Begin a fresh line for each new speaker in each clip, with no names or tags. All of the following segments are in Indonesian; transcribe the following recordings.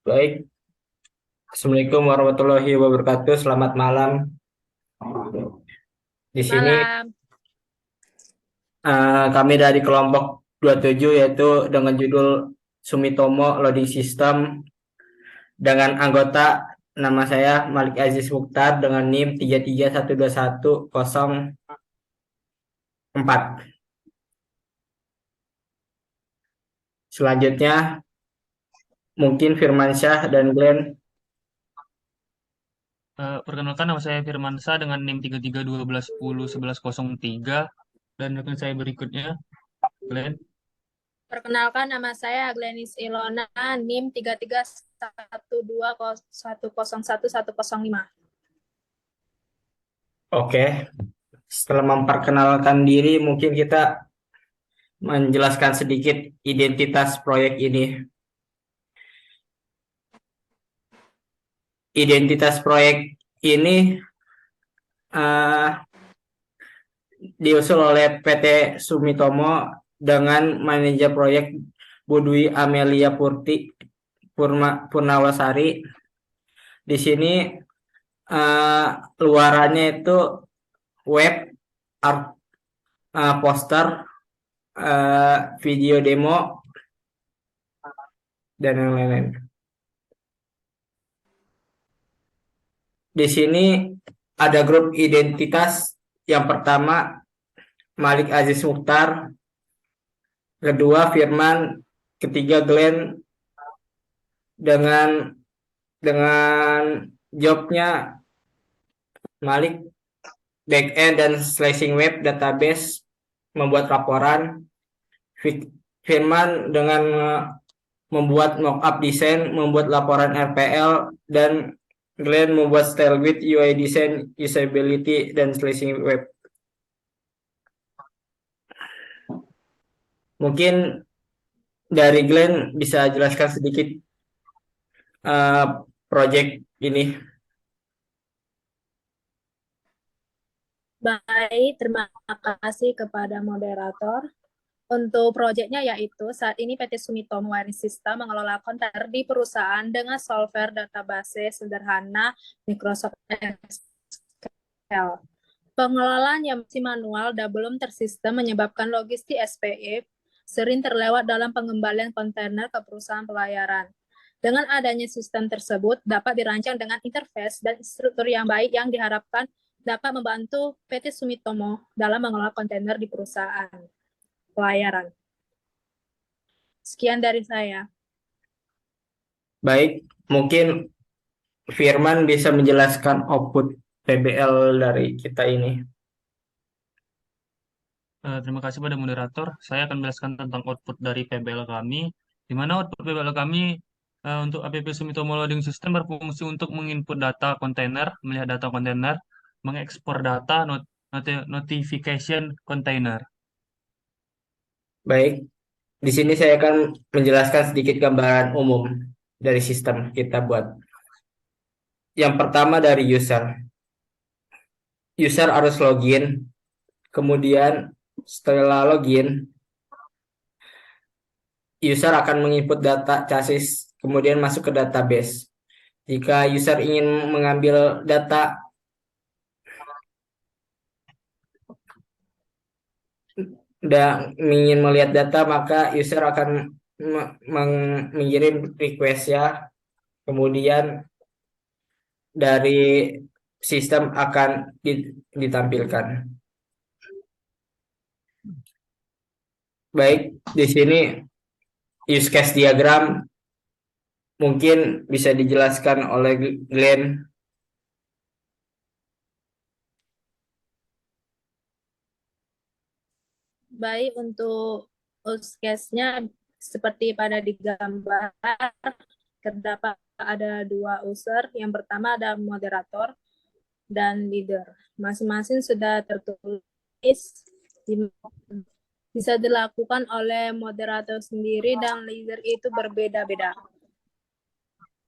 Baik, Assalamualaikum warahmatullahi wabarakatuh. Selamat malam. Di sini
Malam.
kami dari kelompok 27 yaitu dengan judul Sumitomo Loading System dengan anggota nama saya Malik Aziz Mukhtar dengan NIM 33121004. Selanjutnya mungkin Firmansyah dan Glenn.
Perkenalkan, nama saya Firmansa dengan NIM 3312101103 dan rekan saya berikutnya, Glenn.
Perkenalkan nama saya Glenis Ilona, NIM 3312101105.
Oke, setelah memperkenalkan diri mungkin kita menjelaskan sedikit identitas proyek ini. Identitas proyek ini eh, diusul oleh PT Sumitomo dengan manajer proyek Budwi Amelia Purnawasari. Di sini eh, luarannya itu web, art, poster, video demo, dan yang lain-lain. Di sini ada grup identitas. Yang pertama Malik Aziz Mukhtar, kedua Firman, ketiga Glenn dengan jobnya Malik backend dan slicing web database membuat laporan, Firman dengan membuat mockup desain, membuat laporan RPL, dan Glenn membuat style guide, UI design, usability, dan slicing web. Mungkin dari Glenn bisa jelaskan sedikit project ini.
Baik, terima kasih kepada moderator. Untuk proyeknya yaitu saat ini PT Sumitomo Wiring System mengelola kontainer di perusahaan dengan software database sederhana Microsoft Excel. Pengelolaan yang masih manual dan belum tersistem menyebabkan logistik SPE sering terlewat dalam pengembalian kontainer ke perusahaan pelayaran. Dengan adanya sistem tersebut dapat dirancang dengan interface dan struktur yang baik yang diharapkan dapat membantu PT Sumitomo dalam mengelola kontainer di perusahaan pelayaran. Sekian dari saya.
Baik, mungkin Firman bisa menjelaskan output PBL dari kita ini.
Terima kasih pada moderator. Saya akan menjelaskan tentang output dari PBL kami, di mana output PBL kami untuk APP Sumitomo Loading System berfungsi untuk menginput data kontainer, melihat data kontainer, mengekspor data, notification kontainer.
Baik, di sini saya akan menjelaskan sedikit gambaran umum dari sistem kita buat. Yang pertama dari user. User harus login, kemudian setelah login, user akan menginput data chassis, kemudian masuk ke database. Jika user ingin mengambil data dan ingin melihat data, maka user akan mengirim request ya. Kemudian dari sistem akan ditampilkan. Baik, di sini use case diagram mungkin bisa dijelaskan oleh Glenn.
Baik, untuk use case-nya seperti pada di gambar, terdapat ada dua user. Yang pertama ada moderator dan leader. Masing-masing sudah tertulis bisa dilakukan oleh moderator sendiri dan leader itu berbeda-beda.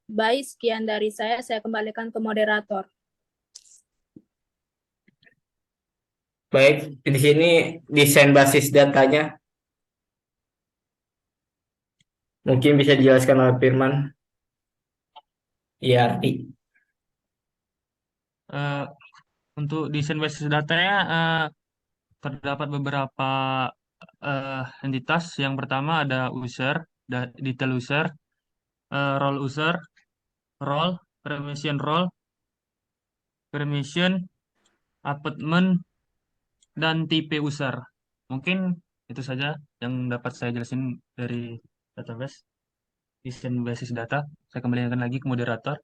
Baik, sekian dari saya kembalikan ke moderator.
Baik, di sini desain basis datanya mungkin bisa dijelaskan oleh Firman. ERP.
Eh, untuk desain basis datanya terdapat beberapa entitas. Yang pertama ada user, detail user, role user, role, permission, apartment, dan tipe user. Mungkin itu saja yang dapat saya jelasin dari database desain basis data. Saya kembalikan lagi ke moderator.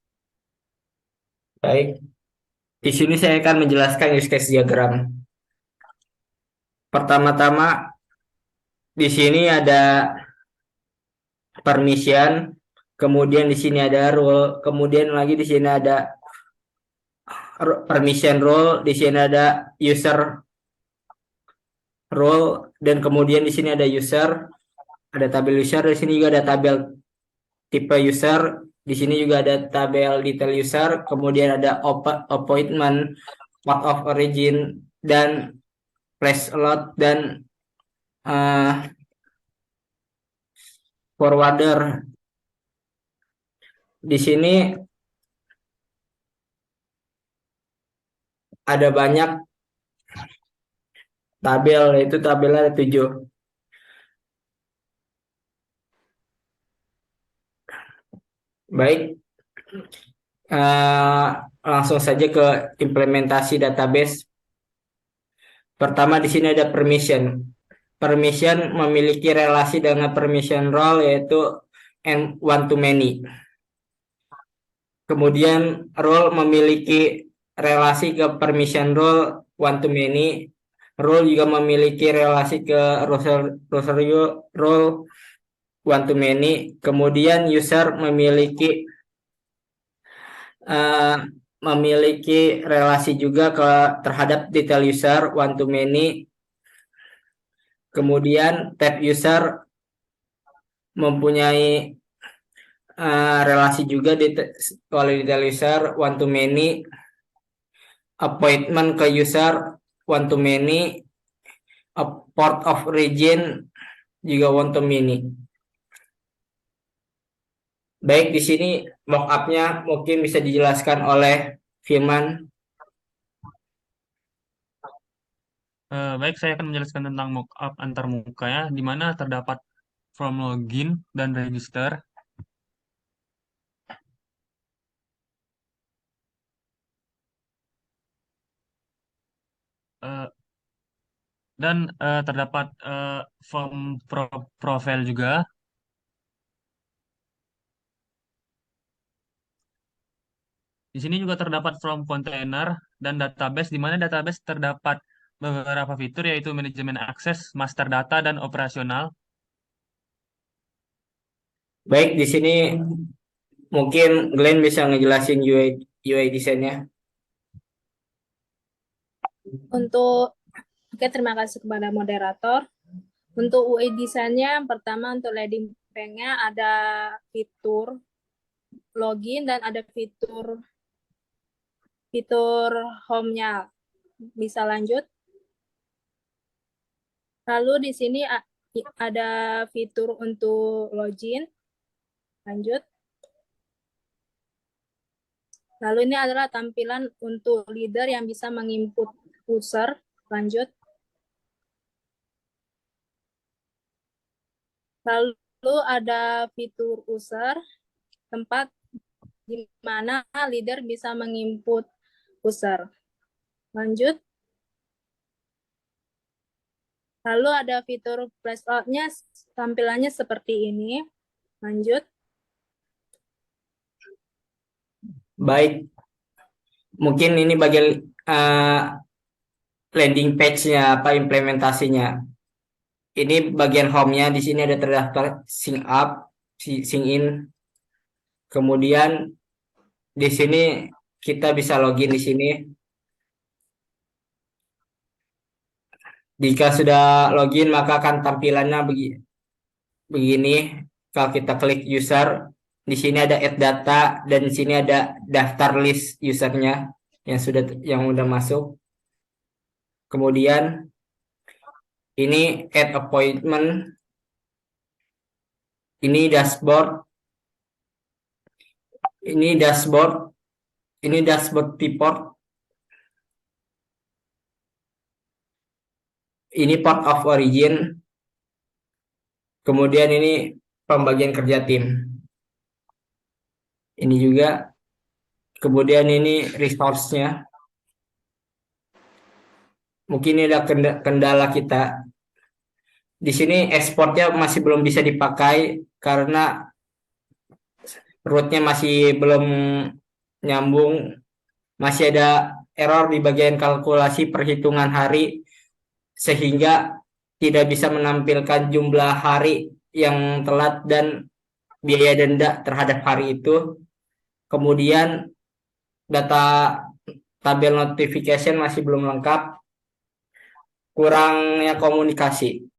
Baik, di sini saya akan menjelaskan use case diagram. Pertama-tama di sini ada permission, kemudian di sini ada role, kemudian lagi di sini ada permission role, di sini ada user role, dan kemudian di sini ada user, ada tabel user, di sini juga ada tabel tipe user, di sini juga ada tabel detail user, kemudian ada appointment, path of origin, dan place allot, dan forwarder. Di sini ada banyak tabel, yaitu tabel ada 7. Baik, langsung saja ke implementasi database. Pertama di sini ada permission. Permission memiliki relasi dengan permission role, yaitu one to many. Kemudian role memiliki relasi ke permission role one to many. Role juga memiliki relasi ke role one to many. Kemudian user memiliki relasi juga terhadap detail user one to many. Kemudian tab user mempunyai relasi juga oleh detail user one to many. Appointment ke user one to many. Port of origin juga one to many. Baik, di sini mockup-nya mungkin bisa dijelaskan oleh Firman.
Baik, saya akan menjelaskan tentang mockup antar muka ya, di mana terdapat form login dan register. Eh, dan terdapat form profile juga. Di sini juga terdapat form container dan database, di mana database terdapat beberapa fitur yaitu manajemen akses, master data, dan operasional.
Baik, di sini mungkin Glenn bisa ngejelasin UI desainnya.
Oke, terima kasih kepada moderator. Untuk UI desainnya, pertama untuk landing page-nya ada fitur login dan ada fitur home-nya. Bisa lanjut. Lalu di sini ada fitur untuk login. Lanjut. Lalu ini adalah tampilan untuk leader yang bisa menginput user. Lanjut. Lalu ada fitur user, tempat di mana leader bisa menginput user. Lanjut. Lalu ada fitur flashlight-nya, tampilannya seperti ini. Lanjut.
Baik, mungkin ini bagian landing page-nya, apa implementasinya. Ini bagian home-nya, di sini ada terdaftar sign up, sign in. Kemudian di sini kita bisa login di sini. Jika sudah login, maka akan tampilannya begini. Kalau kita klik user, di sini ada add data, dan di sini ada daftar list usernya yang sudah masuk. Kemudian ini add appointment, ini dashboard, Ini dashboard. Ini dashboard report. Ini port of origin. Kemudian ini pembagian kerja tim. Ini juga. Kemudian ini resource-nya. Mungkin ini ada kendala kita. Di sini ekspornya masih belum bisa dipakai karena rootnya masih belum nyambung. Masih ada error di bagian kalkulasi perhitungan hari sehingga tidak bisa menampilkan jumlah hari yang telat dan biaya denda terhadap hari itu. Kemudian data tabel notification masih belum lengkap, kurangnya komunikasi.